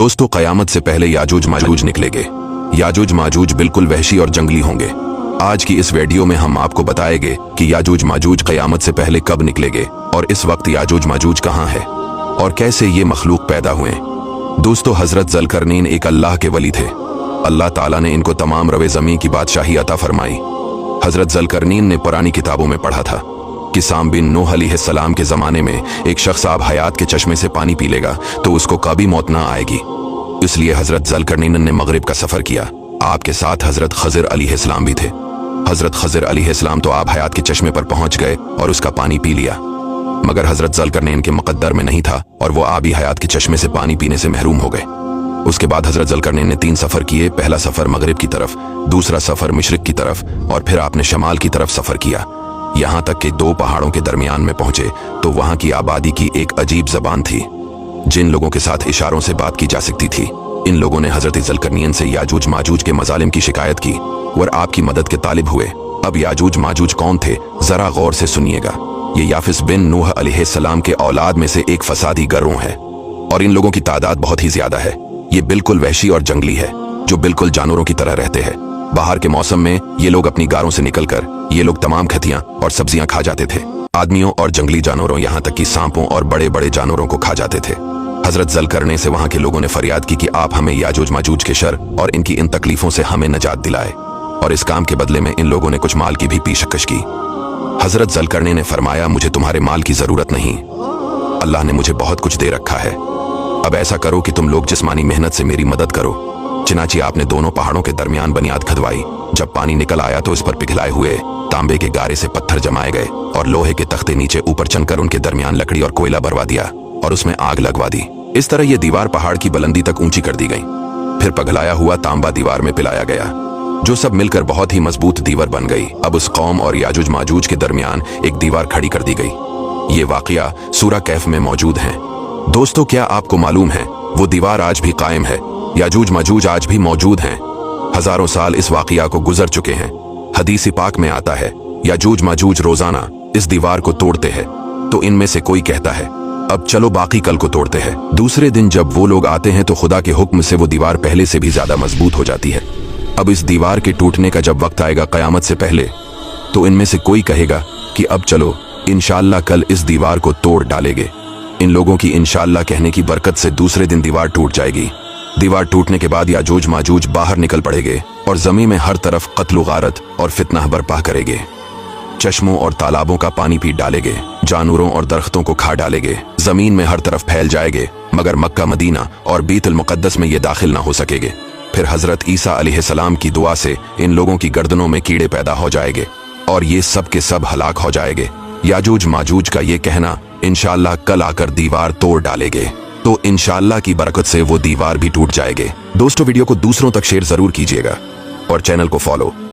दोस्तों, कयामत से पहले याजूज माजूज निकलेंगे। याजूज माजूज बिल्कुल वहशी और जंगली होंगे। आज की इस वीडियो में हम आपको बताएंगे कि याजूज माजूज कयामत से पहले कब निकलेंगे और इस वक्त याजूज माजूज कहाँ है और कैसे ये मखलूक पैदा हुए। दोस्तों, हजरत ज़ुल्करनैन एक अल्लाह के वली थे। अल्लाह ताला ने इनको तमाम रवे ज़मीन की बादशाही अता फरमाई। हजरत ज़ुल्करनैन ने पुरानी किताबों में पढ़ा था कि साम बिन नूह अलैहिस्सलाम के ज़माने में एक शख्स आब हयात के चश्मे से पानी पी लेगा तो उसको कभी मौत ना आएगी। इसलिए हजरत ज़ुल्करनैन ने मगरिब का सफ़र किया। आपके साथ हजरत खज़र अलैहिस्सलाम भी थे। हजरत खज़र अलैहिस्सलाम तो आब हयात के चश्मे पर पहुंच गए और उसका पानी पी लिया, मगर हजरत ज़ुल्करनैन के मुक़द्दर में नहीं था और वो आबी हयात के चश्मे से पानी पीने से महरूम हो गए। उसके बाद हजरत ज़ुल्करनैन ने 3 सफ़र किए। पहला सफ़र मगरिब की तरफ, दूसरा सफ़र मशरिक़ की तरफ और फिर आपने शमाल की तरफ सफ़र किया। यहाँ तक कि 2 पहाड़ों के दरमियान में पहुंचे तो वहाँ की आबादी की एक अजीब ज़बान थी जिन लोगों के साथ इशारों से बात की जा सकती थी। इन लोगों ने हजरत ज़ुल्करनैन से याजूज माजूज के मजालिम की शिकायत की और आपकी मदद के तालिब हुए। अब याजूज माजूज कौन थे, जरा गौर से सुनिएगा। ये याफिस बिन नूह अलैहिस्सलाम के औलाद में से एक फसादी गिरोह है और इन लोगों की तादाद बहुत ही ज्यादा है। ये बिल्कुल वहशी और जंगली है, जो बिल्कुल जानवरों की तरह रहते हैं। बाहर के मौसम में ये लोग अपनी गारों से निकलकर ये लोग तमाम खतियां और सब्जियां खा जाते थे। आदमियों और जंगली जानवरों, यहाँ तक कि सांपों और बड़े बड़े जानवरों को खा जाते थे। हजरत ज़ुल्करनैन से वहां के लोगों ने फरियाद की कि आप हमें याजूज माजूज के शर और इनकी इन तकलीफों से हमें नजात दिलाए, और इस काम के बदले में इन लोगों ने कुछ माल की भी पेशकश की। हजरत ज़ुल्करनैन ने फरमाया, मुझे तुम्हारे माल की जरूरत नहीं, अल्लाह ने मुझे बहुत कुछ दे रखा है। अब ऐसा करो कि तुम लोग जिस्मानी मेहनत से मेरी मदद करो। चनाची आपने दोनों पहाड़ों के दरमियान बुनियाद खदवाई। जब पानी निकल आया तो इस पर पिघलाए हुए तांबे के गारे से पत्थर जमाए गए और लोहे के तख्ते नीचे ऊपर चनकर उनके दरमियान लकड़ी और कोयला भरवा दिया और उसमें आग लगवा दी। इस तरह यह दीवार पहाड़ की बुलंदी तक ऊंची कर दी गई। फिर पिघलाया हुआ तांबा दीवार में पिलाया गया, जो सब मिलकर बहुत ही मजबूत दीवार बन गई। अब उस कौम और याजूज माजूज के दरमियान एक दीवार खड़ी कर दी गई। ये वाकया सूरह कैफ में मौजूद है। दोस्तों, क्या आपको मालूम है वो दीवार आज भी कायम है। याजूज माजूज आज भी मौजूद हैं। हजारों साल इस वाकया को गुजर चुके हैं। हदीस पाक में आता है, याजूज माजूज रोजाना इस दीवार को तोड़ते हैं। तो इनमें से कोई कहता है, अब चलो बाकी कल को तोड़ते हैं। दूसरे दिन जब वो लोग आते हैं तो खुदा के हुक्म से वो दीवार पहले से भी ज्यादा मजबूत हो जाती है। अब इस दीवार के टूटने का जब वक्त आएगा कयामत से पहले, तो इनमें से कोई कहेगा कि अब चलो इंशाअल्लाह कल इस दीवार को तोड़ डालेंगे। इन लोगों की इंशाअल्लाह कहने की बरकत से दूसरे दिन दीवार टूट जाएगी। दीवार टूटने के बाद याजूज माजूज बाहर निकल पड़ेंगे और जमीन में हर तरफ कत्ल गारत और फितना बर्पा करेंगे। चश्मों और तालाबों का पानी पी डालेंगे, जानवरों और दरख्तों को खा डालेंगे, जमीन में हर तरफ फैल जाएंगे, मगर मक्का, मदीना और बीतुल मुक़द्दस में ये दाखिल ना हो सकेंगे। फिर हजरत ईसा अलैहिस्सलाम की दुआ से इन लोगों की गर्दनों में कीड़े पैदा हो जाएंगे और ये सब के सब हलाक हो जाएंगे। याजूज माजूज का ये कहना इंशाअल्लाह कल आकर दीवार तोड़ डालेंगे, तो इंशाअल्लाह की बरकत से वो दीवार भी टूट जाएंगे। दोस्तों, वीडियो को दूसरों तक शेयर जरूर कीजिएगा और चैनल को फॉलो